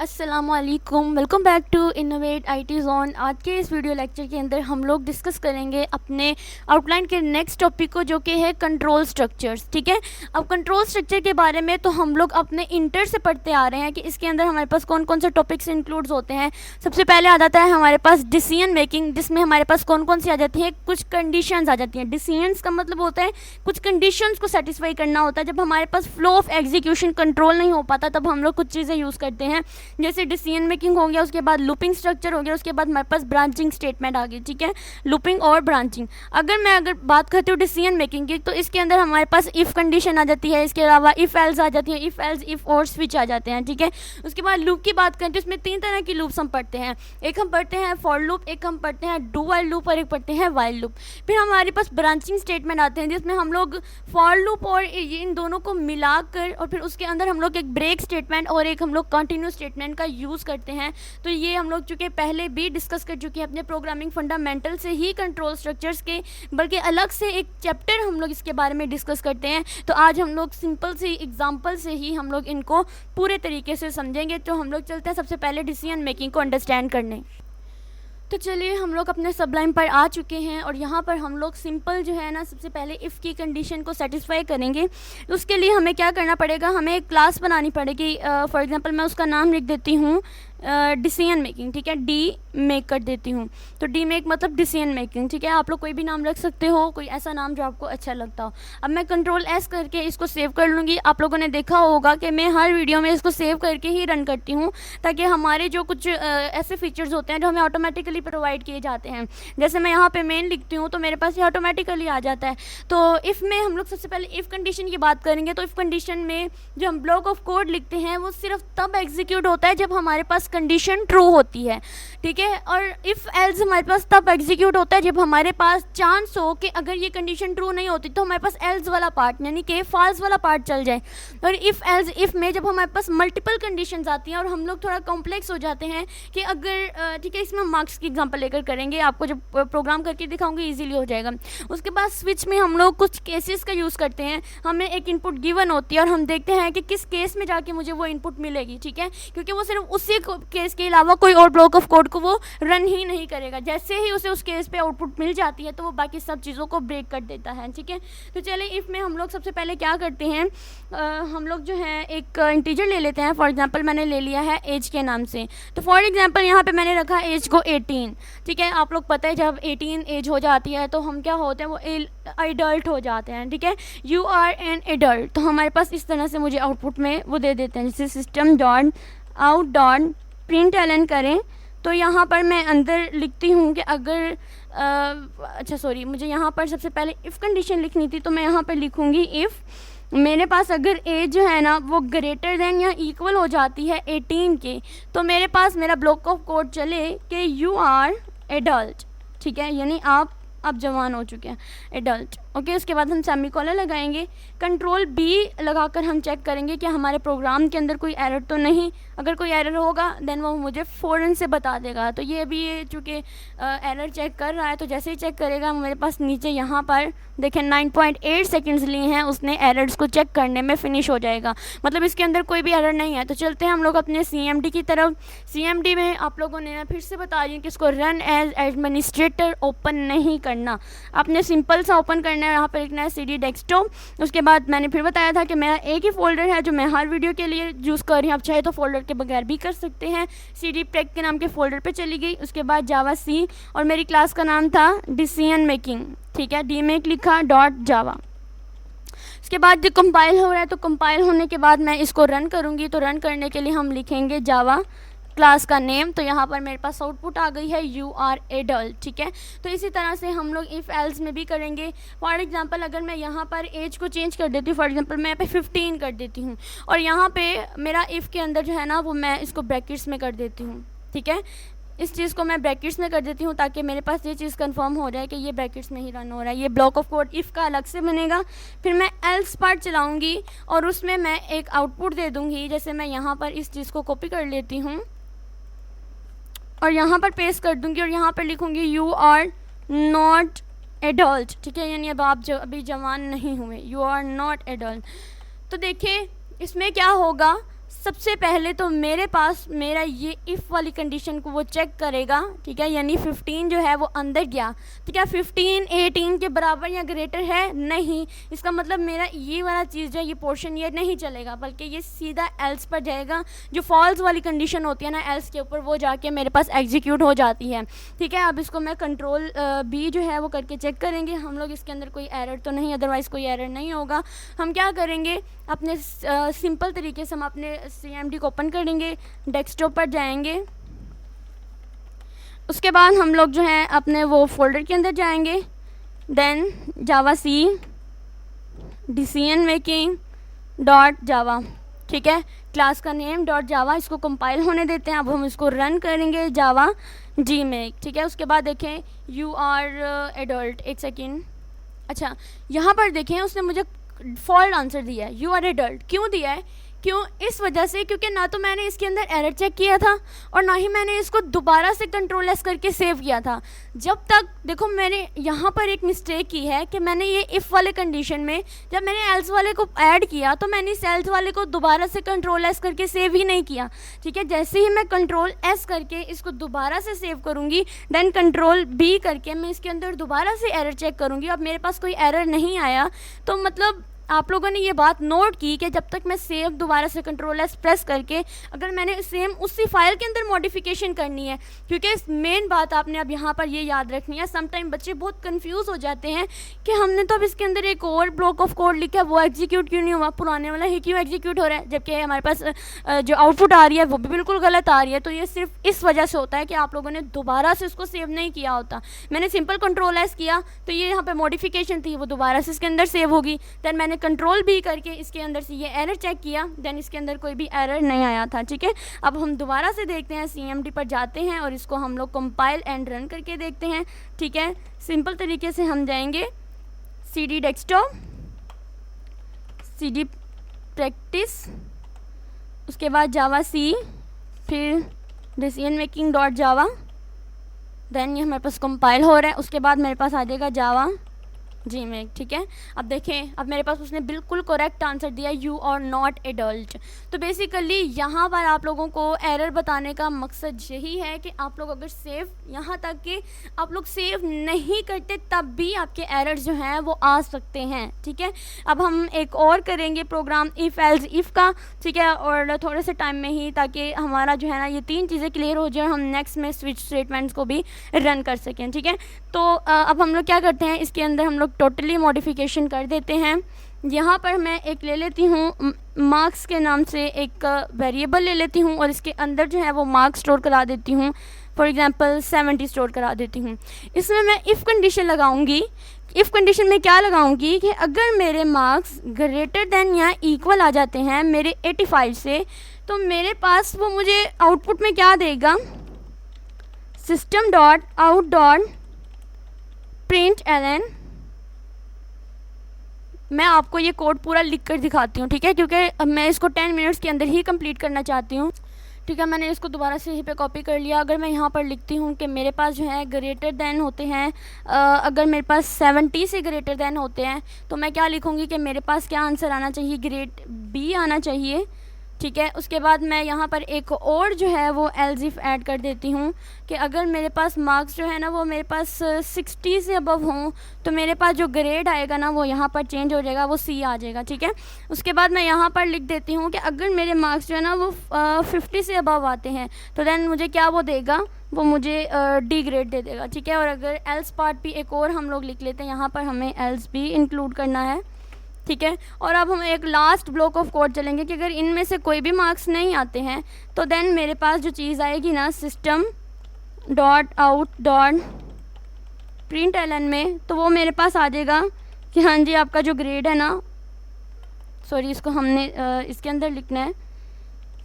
अस्सलामुअलैकुम, welcome back to innovate IT zone. आज के इस वीडियो लेक्चर के अंदर हम लोग डिस्कस करेंगे अपने आउटलाइन के नेक्स्ट टॉपिक को, जो कि है कंट्रोल स्ट्रक्चर्स। ठीक है, अब कंट्रोल स्ट्रक्चर के बारे में तो हम लोग अपने इंटर से पढ़ते आ रहे हैं कि इसके अंदर हमारे पास कौन कौन से टॉपिक्स इंक्लूड्स होते हैं। सबसे पहले आ जाता है हमारे पास डिसीजन मेकिंग, जिसमें हमारे पास कौन कौन सी आ जाती है, कुछ कंडीशंस आ जाती हैं। डिसीजंस का मतलब होता है कुछ कंडीशंस को सेटिस्फाई करना होता है। जब हमारे पास फ्लो ऑफ एग्जीक्यूशन कंट्रोल नहीं हो पाता, तब हम लोग कुछ चीज़ें यूज़ करते हैं, जैसे डिसीजन मेकिंग हो गया, उसके बाद लूपिंग स्ट्रक्चर हो गया, उसके बाद हमारे पास ब्रांचिंग स्टेटमेंट आ गई। ठीक है, लूपिंग और ब्रांचिंग। अगर बात करती हूँ डिसीजन मेकिंग की, तो इसके अंदर हमारे पास इफ़ कंडीशन आ जाती है, इसके अलावा इफ़ एल्स आ जाती है, इफ़ एल्स इफ़ और स्विच आ जाते हैं। ठीक है, उसके बाद लूप की बात करें तो इसमें 3 तरह की लूप्स हम पढ़ते हैं। एक हम पढ़ते हैं फॉर लूप, एक हम पढ़ते हैं डू वाइल लूप और एक पढ़ते हैं वाइल लूप। फिर हमारे पास ब्रांचिंग स्टेटमेंट आते हैं, जिसमें हम लोग फॉर लूप और इन दोनों को मिलाकर, और फिर उसके अंदर हम लोग एक ब्रेक स्टेटमेंट और एक हम लोग कंटिन्यू स्टेटमेंट का यूज़ करते हैं। तो ये हम लोग चूँकि पहले भी डिस्कस कर चुके हैं अपने प्रोग्रामिंग फंडामेंटल से ही कंट्रोल स्ट्रक्चर्स के, बल्कि अलग से एक चैप्टर हम लोग इसके बारे में डिस्कस करते हैं। तो आज हम लोग सिंपल सी एग्जांपल से ही हम लोग इनको पूरे तरीके से समझेंगे। तो हम लोग चलते हैं सबसे पहले डिसीजन मेकिंग को अंडरस्टैंड करने। तो चलिए, हम लोग अपने सबलाइन पर आ चुके हैं और यहाँ पर हम लोग सिंपल जो है ना, सबसे पहले इफ़ की कंडीशन को सेटिस्फाई करेंगे। तो उसके लिए हमें क्या करना पड़ेगा, हमें एक क्लास बनानी पड़ेगी। फॉर एग्जांपल मैं उसका नाम लिख देती हूँ डिसीजन मेकिंग। ठीक है, डी मेक कर देती हूँ। तो डी मेक मतलब डिसीजन मेकिंग। ठीक है, आप लोग कोई भी नाम रख सकते हो, कोई ऐसा नाम जो आपको अच्छा लगता हो। अब मैं कंट्रोल एस करके इसको सेव कर लूँगी। आप लोगों ने देखा होगा कि मैं हर वीडियो में इसको सेव करके ही रन करती हूँ, ताकि हमारे जो कुछ ऐसे फीचर्स होते हैं जो हमें ऑटोमेटिकली प्रोवाइड किए जाते हैं। जैसे मैं यहाँ पे मेन लिखती हूँ तो मेरे पास ये ऑटोमेटिकली आ जाता है। तो इफ़ में हम लोग सबसे पहले इफ़ कंडीशन की बात करेंगे। तो इफ़ कंडीशन में जो हम ब्लॉक ऑफ कोड लिखते हैं, वो सिर्फ तब एग्जीक्यूट होता है जब हमारे पास कंडीशन ट्रू होती है। ठीक है, और इफ़ एल्स हमारे पास तब एग्जीक्यूट होता है जब हमारे पास चांस हो कि अगर ये कंडीशन ट्रू नहीं होती तो हमारे पास एल्स वाला पार्ट यानी कि फॉल्स वाला पार्ट चल जाए। और इफ़ एल्स इफ़ में जब हमारे पास मल्टीपल कंडीशंस आती हैं और हम लोग थोड़ा कॉम्प्लेक्स हो जाते हैं कि अगर ठीक है, इसमें मार्क्स की एग्जांपल लेकर करेंगे, आपको जब प्रोग्राम करके दिखाऊंगी इजीली हो जाएगा। उसके बाद स्विच में हम लोग कुछ केसेस का यूज़ करते हैं। हमें एक इनपुट गिवन होती है और हम देखते हैं कि किस केस में जाके मुझे वो इनपुट मिलेगी। ठीक है, क्योंकि वो सिर्फ उसी केस के अलावा कोई और ब्लॉक ऑफ कोड को वो रन ही नहीं करेगा। जैसे ही उसे उस केस पे आउटपुट मिल जाती है तो वो बाकी सब चीज़ों को ब्रेक कर देता है। ठीक है, तो चलिए इफ़ में हम लोग सबसे पहले क्या करते हैं, हम लोग जो है एक इंटीजर ले लेते हैं। फॉर एग्जांपल मैंने ले लिया है एज के नाम से। तो फॉर एग्जांपल यहाँ पे मैंने रखा एज को 18। ठीक है, आप लोग पता है जब 18 एज हो जाती है तो हम क्या होते हैं, वो एडल्ट हो जाते हैं। ठीक है, यू आर एन एडल्ट। तो हमारे पास इस तरह से मुझे आउटपुट में वो दे देते हैं, जैसे system dot out dot println करें। तो यहाँ पर मैं अंदर लिखती हूँ कि अगर मुझे यहाँ पर सबसे पहले इफ़ कंडीशन लिखनी थी, तो मैं यहाँ पर लिखूँगी इफ़ मेरे पास अगर एज जो है ना वो ग्रेटर देन या इक्वल हो जाती है 18 के, तो मेरे पास मेरा ब्लॉक ऑफ कोड चले कि यू आर एडल्ट। ठीक है, यानी आप अब जवान हो चुके हैं, एडल्ट। ओके, उसके बाद हम सेमीकोलन लगाएंगे। कंट्रोल बी लगाकर हम चेक करेंगे कि हमारे प्रोग्राम के अंदर कोई एरर तो नहीं। अगर कोई एरर होगा देन वो मुझे फ़ौरन से बता देगा। तो ये भी चूँकि एरर चेक कर रहा है, तो जैसे ही चेक करेगा मेरे पास नीचे यहाँ पर देखें 9.8 सेकेंड्स लिए हैं उसने एरर्स को चेक करने में, फिनिश हो जाएगा। मतलब इसके अंदर कोई भी एरर नहीं है। तो चलते हैं हम लोग अपने CMD की तरफ। CMD में आप लोगों ने फिर से बता रही हूँ कि इसको रन एज एडमिनिस्ट्रेटर ओपन नहीं करना, आपने सिंपल सा ओपन करना है। यहाँ पर लिखना है CD डेस्कटॉप। उसके बाद मैंने फिर बताया था कि मेरा एक ही फोल्डर है जो मैं हर वीडियो के लिए यूज़ कर रही हूँ। आप चाहे तो फोल्डर के बगैर भी कर सकते हैं। CD प्रेक के नाम के फोल्डर पे चली गई। उसके बाद जावा सी और मेरी क्लास का नाम था डिसीजन मेकिंग। ठीक है, डी मेक लिखा डॉट जावा। उसके बाद जो कंपाइल हो रहा है, तो कंपाइल होने के बाद मैं इसको रन करूँगी। तो रन करने के लिए हम लिखेंगे जावा क्लास का नेम। तो यहाँ पर मेरे पास आउटपुट आ गई है यू आर एडल्ट। ठीक है, तो इसी तरह से हम लोग इफ़ एल्स में भी करेंगे। फॉर एग्जांपल अगर मैं यहाँ पर एज को चेंज कर देती हूँ, फॉर एग्जांपल मैं यहाँ पे 15 कर देती हूँ, और यहाँ पे मेरा इफ़ के अंदर जो है ना वो मैं इसको ब्रैकेट्स में कर देती हूँ। ठीक है, इस चीज़ को मैं ब्रैकेट्स में कर देती हूँ ताकि मेरे पास ये चीज़ कंफर्म हो जाए कि ये ब्रैकेट्स में ही रन हो रहा है। ये ब्लॉक ऑफ कोड इफ़ का अलग से बनेगा। फिर मैं एल्स पार्ट चलाऊँगी और उसमें मैं एक आउटपुट दे दूँगी। जैसे मैं यहाँ पर इस चीज़ को कॉपी कर लेती हूँ और यहाँ पर पेस्ट कर दूँगी और यहाँ पर लिखूँगी यू आर नॉट एडल्ट। ठीक है, यानी अब आप अभी जवान नहीं हुए, यू आर नॉट एडल्ट। तो देखिए इसमें क्या होगा, सबसे पहले तो मेरे पास मेरा ये इफ़ वाली कंडीशन को वो चेक करेगा, ठीक है, यानी 15 जो है वो अंदर गया, तो क्या 15 18 के बराबर या ग्रेटर है? नहीं। इसका मतलब मेरा ये वाला चीज़ जो है, ये पोर्शन ये नहीं चलेगा, बल्कि ये सीधा एल्स पर जाएगा। जो फॉल्स वाली कंडीशन होती है ना एल्स के ऊपर, वो जाके मेरे पास एग्जीक्यूट हो जाती है, ठीक है। अब इसको मैं कंट्रोल बी जो है वो करके चेक करेंगे हम लोग, इसके अंदर कोई एरर तो नहीं, अदरवाइज़ कोई एरर नहीं होगा। हम क्या करेंगे, अपने सिंपल तरीके से हम अपने CMD को ओपन करेंगे, डेस्कटॉप पर जाएंगे, उसके बाद हम लोग जो है अपने वो फोल्डर के अंदर जाएंगे, देन जावा सी डिसीजन मेकिंग डॉट जावा, ठीक है, क्लास का नेम डॉट जावा, इसको कंपाइल होने देते हैं। अब हम इसको रन करेंगे जावा जी में, ठीक है। उसके बाद देखें यू आर एडल्ट, एक सेकेंड, अच्छा यहाँ पर देखें उसने मुझे फॉल्ट आंसर दिया है, यू आर एडल्ट। क्यों दिया है? क्यों? इस वजह से क्योंकि ना तो मैंने इसके अंदर एरर चेक किया था और ना ही मैंने इसको दोबारा से कंट्रोल एस करके सेव किया था। जब तक देखो मैंने यहाँ पर एक मिस्टेक की है कि मैंने ये इफ़ वाले कंडीशन में जब मैंने एल्स वाले को ऐड किया तो मैंने इस एल्स वाले को दोबारा से कंट्रोल एस करके सेव ही नहीं किया, ठीक है। जैसे ही मैं कंट्रोल एस करके इसको दोबारा से सेव करूँगी, देन कंट्रोल बी करके मैं इसके अंदर दोबारा से एरर चेक करूँगी। अब मेरे पास कोई एरर नहीं आया, तो मतलब आप लोगों ने ये बात नोट की कि जब तक मैं सेव दोबारा से कंट्रोल एस प्रेस करके अगर मैंने सेम उसी फाइल के अंदर मॉडिफिकेशन करनी है, क्योंकि मेन बात आपने अब यहाँ पर ये याद रखनी है। समटाइम बच्चे बहुत कंफ्यूज हो जाते हैं कि हमने तो अब इसके अंदर एक और ब्लॉक ऑफ कोड लिखा है, वो एग्जीक्यूट क्यों नहीं हुआ, पुराने वाला ही क्यों एग्जीक्यूट हो रहा है, जबकि हमारे पास जो आउटपुट आ रही है वो भी बिल्कुल गलत आ रही है। तो ये सिर्फ इस वजह से होता है कि आप लोगों ने दोबारा से उसको सेव नहीं किया होता। मैंने सिंपल कंट्रोल एस किया तो ये यहाँ पर मॉडिफिकेशन थी, वो दोबारा से इसके अंदर सेव होगी। दैन मैंने कंट्रोल भी करके इसके अंदर से ये एरर चेक किया, देन इसके अंदर कोई भी एरर नहीं आया था, ठीक है। अब हम दोबारा से देखते हैं, CMD पर जाते हैं और इसको हम लोग कंपाइल एंड रन करके देखते हैं, ठीक है। सिंपल तरीके से हम जाएंगे CD डेस्कटॉप, CD प्रैक्टिस, उसके बाद जावा सी, फिर decision making dot Java, then ये हमारे पास कंपाइल हो रहा है। उसके बाद मेरे पास आ जाएगा जावा जी में, ठीक है। अब देखें, अब मेरे पास उसने बिल्कुल करेक्ट आंसर दिया, यू आर नॉट एडल्ट। तो बेसिकली यहाँ पर आप लोगों को एरर बताने का मकसद यही है कि आप लोग अगर सेव यहाँ तक कि आप लोग सेव नहीं करते तब भी आपके एरर्स जो हैं वो आ सकते हैं, ठीक है। अब हम एक और करेंगे प्रोग्राम इफ़ एल्स इफ़ का, ठीक है, और थोड़े से टाइम में ही, ताकि हमारा जो है ना ये 3 चीज़ें क्लियर हो जाए, हम नेक्स्ट में स्विच स्टेटमेंट्स को भी रन कर सकें, ठीक है। तो अब हम लोग क्या करते हैं, इसके अंदर हम लोग टोटली मॉडिफिकेशन कर देते हैं। यहाँ पर मैं एक ले लेती हूँ मार्क्स के नाम से एक वेरिएबल ले लेती हूँ और इसके अंदर जो है वो मार्क्स स्टोर करा देती हूँ, फॉर एग्जांपल 70 स्टोर करा देती हूँ। इसमें मैं इफ़ कंडीशन लगाऊंगी। इफ़ कंडीशन में क्या लगाऊंगी कि अगर मेरे मार्क्स ग्रेटर देन या इक्वल आ जाते हैं मेरे 85 से, तो मेरे पास वो मुझे आउटपुट में क्या देगा, system dot out dot println. मैं आपको ये कोड पूरा लिख कर दिखाती हूँ, ठीक है, क्योंकि मैं इसको 10 मिनट्स के अंदर ही कंप्लीट करना चाहती हूँ, ठीक है। मैंने इसको दोबारा से यहीं पे कॉपी कर लिया। अगर मैं यहाँ पर लिखती हूँ कि मेरे पास जो है ग्रेटर दैन होते हैं, अगर मेरे पास 70 से ग्रेटर दैन होते हैं, तो मैं क्या लिखूँगी कि मेरे पास क्या आंसर आना चाहिए, ग्रेड बी आना चाहिए, ठीक है। उसके बाद मैं यहाँ पर एक और जो है वो एल्स इफ ऐड कर देती हूँ कि अगर मेरे पास मार्क्स जो है ना वो मेरे पास 60 से अबव हों, तो मेरे पास जो ग्रेड आएगा ना वो यहाँ पर चेंज हो जाएगा, वो C आ जाएगा, ठीक है। उसके बाद मैं यहाँ पर लिख देती हूँ कि अगर मेरे मार्क्स जो है ना वो 50 से अबव आते हैं, तो देन मुझे क्या वो देगा, वो मुझे D ग्रेड दे देगा, ठीक है। और अगर एल्स पार्ट भी एक और हम लोग लिख लेते हैं, यहाँ पर हमें एल्स भी इंक्लूड करना है, ठीक है। और अब हम एक लास्ट ब्लॉक ऑफ कोड चलेंगे कि अगर इनमें से कोई भी मार्क्स नहीं आते हैं, तो देन मेरे पास जो चीज़ आएगी ना, system dot out dot println में, तो वो मेरे पास आ जाएगा कि हाँ जी आपका जो ग्रेड है ना, सॉरी इसको हमने इसके अंदर लिखना है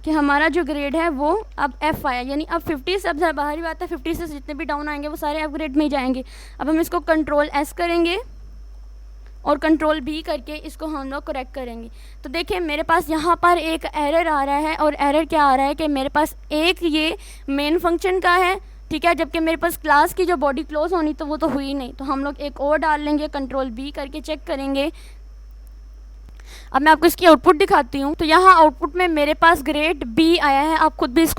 कि हमारा जो ग्रेड है वो अब F आया, यानी अब 50 से, अब बाहरी बात है 50 से जितने भी डाउन आएंगे वो सारे F ग्रेड में ही जाएंगे। अब हम इसको कंट्रोल S करेंगे और कंट्रोल B करके इसको हम लोग करेक्ट करेंगे। तो देखिए मेरे पास यहाँ पर एक एरर आ रहा है, और एरर क्या आ रहा है कि मेरे पास एक ये मेन फंक्शन का है, ठीक है, जबकि मेरे पास क्लास की जो बॉडी क्लोज होनी तो वो तो हुई नहीं। तो हम लोग एक और डाल लेंगे, कंट्रोल B करके चेक करेंगे। अब मैं आपको इसकी आउटपुट दिखाती हूँ। तो यहाँ आउटपुट में मेरे पास ग्रेड बी आया है, आप खुद भी इसको